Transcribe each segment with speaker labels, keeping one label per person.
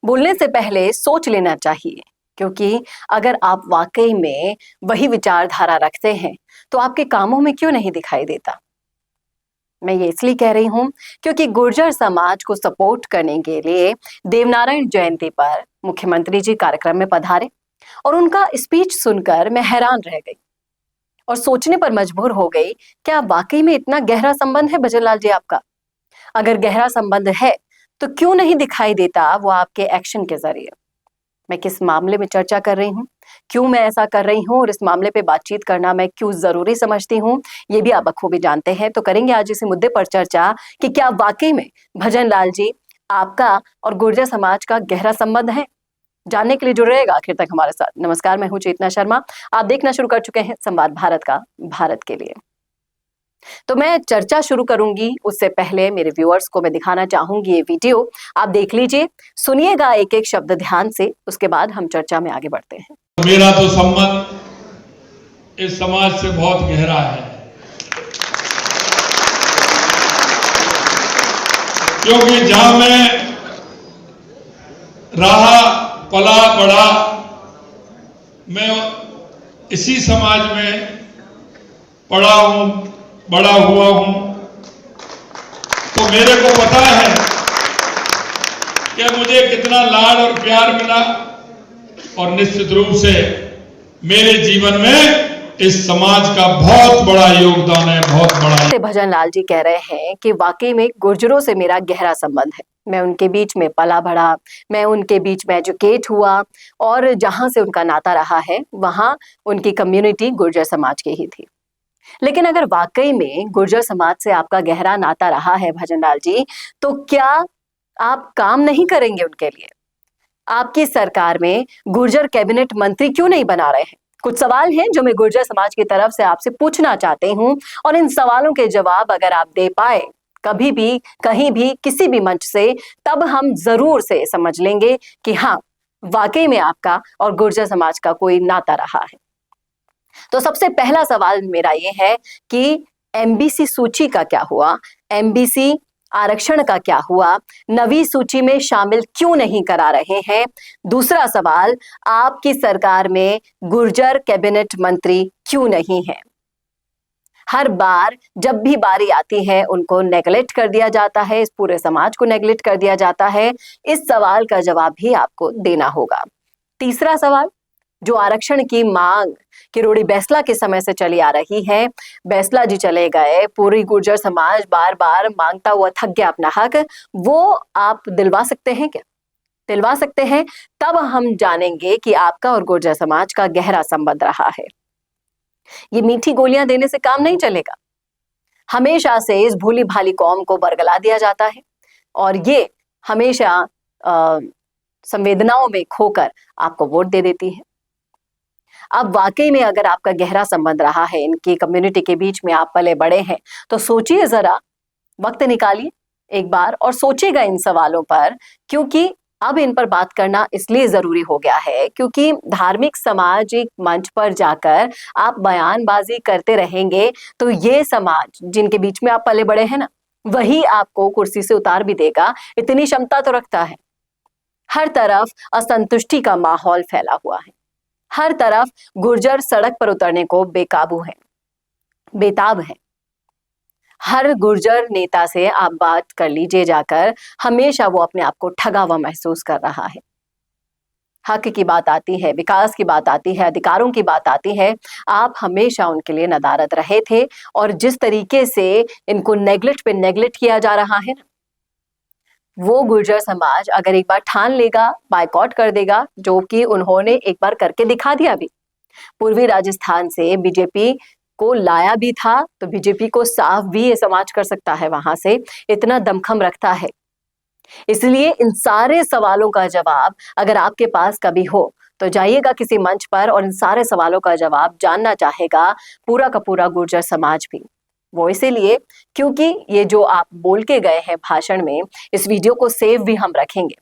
Speaker 1: बोलने से पहले सोच लेना चाहिए, क्योंकि अगर आप वाकई में वही विचारधारा रखते हैं तो आपके कामों में क्यों नहीं दिखाई देता। मैं ये इसलिए कह रही हूँ क्योंकि गुर्जर समाज को सपोर्ट करने के लिए देवनारायण जयंती पर मुख्यमंत्री जी कार्यक्रम में पधारे और उनका स्पीच सुनकर मैं हैरान रह गई और सोचने पर मजबूर हो गई, क्या वाकई में इतना गहरा संबंध है भजनलाल जी आपका? अगर गहरा संबंध है तो क्यों नहीं दिखाई देता वो आपके एक्शन के जरिए? मैं किस मामले में चर्चा कर रही हूँ, क्यों मैं ऐसा कर रही हूँ और इस मामले पे बातचीत करना मैं क्यों जरूरी समझती हूँ, ये भी आप बखूबी जानते हैं। तो करेंगे आज इसी मुद्दे पर चर्चा कि क्या वाकई में भजनलाल जी आपका और गुर्जर समाज का गहरा संबंध है। जानने के लिए जुड़ रहेगा आखिर तक हमारे साथ। नमस्कार, मैं हूँ चेतना शर्मा। आप देखना शुरू कर चुके हैं संवाद भारत का भारत के लिए। तो मैं चर्चा शुरू करूंगी उससे पहले मेरे व्यूअर्स को मैं दिखाना चाहूंगी ये वीडियो। आप देख लीजिए, सुनिएगा एक एक शब्द ध्यान से, उसके बाद हम चर्चा में आगे बढ़ते हैं।
Speaker 2: मेरा तो संबंध इस समाज से बहुत गहरा है, क्योंकि जहां मैं रहा पला बढ़ा, मैं इसी समाज में पढ़ा हूं, बड़ा हुआ हूं, तो मेरे को पता है कि मुझे कितना लाड और प्यार मिला और निश्चित रूप से मेरे जीवन में इस समाज का बहुत बड़ा योगदान है, बहुत बड़ा।
Speaker 1: भजनलाल जी कह रहे हैं कि वाकई में गुर्जरों से मेरा गहरा संबंध है, मैं उनके बीच में पला बढ़ा, मैं उनके बीच में एजुकेट हुआ और जहां से उनका नाता रहा है वहां उनकी कम्युनिटी गुर्जर समाज की ही थी। लेकिन अगर वाकई में गुर्जर समाज से आपका गहरा नाता रहा है भजनलाल जी, तो क्या आप काम नहीं करेंगे उनके लिए? आपकी सरकार में गुर्जर कैबिनेट मंत्री क्यों नहीं बना रहे हैं? कुछ सवाल हैं जो मैं गुर्जर समाज की तरफ से आपसे पूछना चाहती हूं और इन सवालों के जवाब अगर आप दे पाए कभी भी, कहीं भी, किसी भी मंच से, तब हम जरूर से समझ लेंगे कि हाँ, वाकई में आपका और गुर्जर समाज का कोई नाता रहा है। तो सबसे पहला सवाल मेरा ये है कि एमबीसी सूची का क्या हुआ? एमबीसी आरक्षण का क्या हुआ? नवी सूची में शामिल क्यों नहीं करा रहे हैं? दूसरा सवाल, आपकी सरकार में गुर्जर कैबिनेट मंत्री क्यों नहीं है? हर बार जब भी बारी आती है उनको नेगलेक्ट कर दिया जाता है, इस पूरे समाज को नेगलेक्ट कर दिया जाता है। इस सवाल का जवाब भी आपको देना होगा। तीसरा सवाल, जो आरक्षण की मांग किरोड़ी बैसला के समय से चली आ रही है, बैसला जी चले गए, पूरी गुर्जर समाज बार बार मांगता हुआ थक गया अपना हक, वो आप दिलवा सकते हैं क्या? दिलवा सकते हैं, तब हम जानेंगे कि आपका और गुर्जर समाज का गहरा संबंध रहा है। ये मीठी गोलियां देने से काम नहीं चलेगा। हमेशा से इस भोली भाली कौम को बरगला दिया जाता है और ये हमेशा संवेदनाओं में खोकर आपको वोट दे देती है। अब वाकई में अगर आपका गहरा संबंध रहा है, इनकी कम्युनिटी के बीच में आप पले बड़े हैं, तो सोचिए जरा, वक्त निकालिए एक बार और सोचिएगा इन सवालों पर, क्योंकि अब इन पर बात करना इसलिए जरूरी हो गया है क्योंकि धार्मिक सामाजिक मंच पर जाकर आप बयानबाजी करते रहेंगे तो ये समाज जिनके बीच में आप पले बड़े हैं ना, वही आपको कुर्सी से उतार भी देगा, इतनी क्षमता तो रखता है। हर तरफ असंतुष्टि का माहौल फैला हुआ है, हर तरफ गुर्जर सड़क पर उतरने को बेकाबू है, बेताब है। हर गुर्जर नेता से आप बात कर लीजिए जाकर, हमेशा वो अपने आप को ठगा हुआ महसूस कर रहा है। हक की बात आती है, विकास की बात आती है, अधिकारों की बात आती है, आप हमेशा उनके लिए नदारद रहे थे और जिस तरीके से इनको नेगलेक्ट पे नेगलेक्ट किया जा रहा है ना, वो गुर्जर समाज अगर एक बार ठान लेगा, बायकॉट कर देगा, जो कि उन्होंने एक बार करके दिखा दिया भी। पूर्वी राजस्थान से बीजेपी को लाया भी था, तो बीजेपी को साफ भी ये समाज कर सकता है, वहां से इतना दमखम रखता है। इसलिए इन सारे सवालों का जवाब अगर आपके पास कभी हो तो जाइएगा किसी मंच पर और इन सारे सवालों का जवाब जानना चाहेगा पूरा का पूरा गुर्जर समाज भी। वो इसीलिए क्योंकि ये जो आप बोल के गए हैं भाषण में, इस वीडियो को सेव भी हम रखेंगे,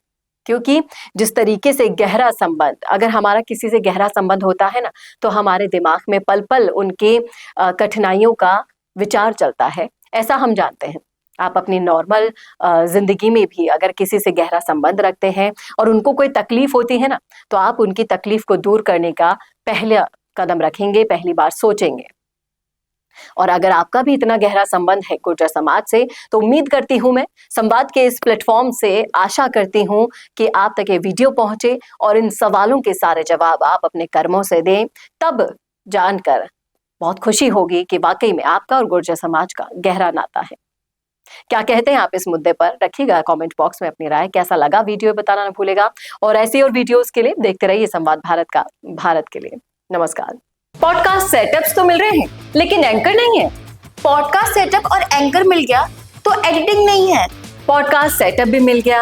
Speaker 1: क्योंकि जिस तरीके से गहरा संबंध, अगर हमारा किसी से गहरा संबंध होता है ना, तो हमारे दिमाग में पल पल उनकी कठिनाइयों का विचार चलता है, ऐसा हम जानते हैं। आप अपनी नॉर्मल जिंदगी में भी अगर किसी से गहरा संबंध रखते हैं और उनको कोई तकलीफ होती है ना, तो आप उनकी तकलीफ को दूर करने का पहला कदम रखेंगे, पहली बार सोचेंगे। और अगर आपका भी इतना गहरा संबंध है गुर्जर समाज से, तो उम्मीद करती हूं मैं संवाद के इस प्लेटफॉर्म से आशा करती हूं कि आप तक ये वीडियो पहुंचे और इन सवालों के सारे जवाब आप अपने कर्मों से दें। तब जानकर बहुत खुशी होगी कि वाकई में आपका और गुर्जर समाज का गहरा नाता है। क्या कहते हैं आप इस मुद्दे पर? रखिएगा कमेंट बॉक्स में अपनी राय। कैसा लगा वीडियो बताना न भूलेगा। और ऐसी और वीडियोस के लिए देखते रहिए संवाद भारत का, भारत के लिए। नमस्कार। पॉडकास्ट सेटअप्स तो मिल रहे हैं, लेकिन एंकर नहीं है।
Speaker 3: पॉडकास्ट सेटअप और एंकर मिल गया तो एडिटिंग नहीं है।
Speaker 1: पॉडकास्ट सेटअप भी मिल गया,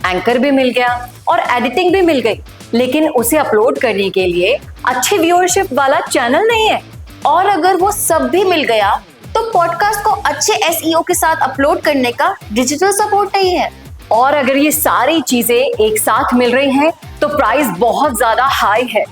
Speaker 1: एंकर भी मिल गया और एडिटिंग भी मिल गई, लेकिन उसे अपलोड करने के लिए अच्छे व्यूअरशिप वाला चैनल नहीं है।
Speaker 3: और अगर वो सब भी मिल गया तो पॉडकास्ट को अच्छे SEO के साथ अपलोड करने का डिजिटल सपोर्ट नहीं है।
Speaker 1: और अगर ये सारी चीजें एक साथ मिल रही हैं तो प्राइस बहुत ज्यादा हाई है।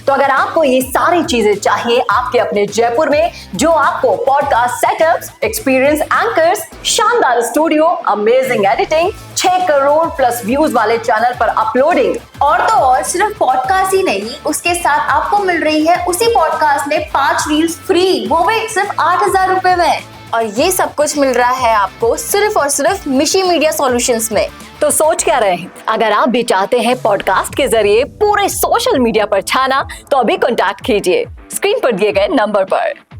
Speaker 1: तो अगर आपको ये सारी चीजें चाहिए आपके अपने जयपुर में, जो आपको पॉडकास्ट सेटअप्स, एक्सपीरियंस एंकर्स, शानदार studio, amazing editing, 6 crore plus views वाले चैनल पर अपलोडिंग,
Speaker 3: और तो और सिर्फ पॉडकास्ट ही नहीं, उसके साथ आपको मिल रही है उसी पॉडकास्ट में 5 रील्स फ्री, वो भी सिर्फ 8,000 रुपए में। और ये सब कुछ मिल रहा है आपको सिर्फ और सिर्फ मिशी मीडिया सॉल्यूशंस में।
Speaker 1: तो सोच क्या रहे हैं? अगर आप भी चाहते हैं पॉडकास्ट के जरिए पूरे सोशल मीडिया पर छाना, तो अभी कॉन्टैक्ट कीजिए स्क्रीन पर दिए गए नंबर पर।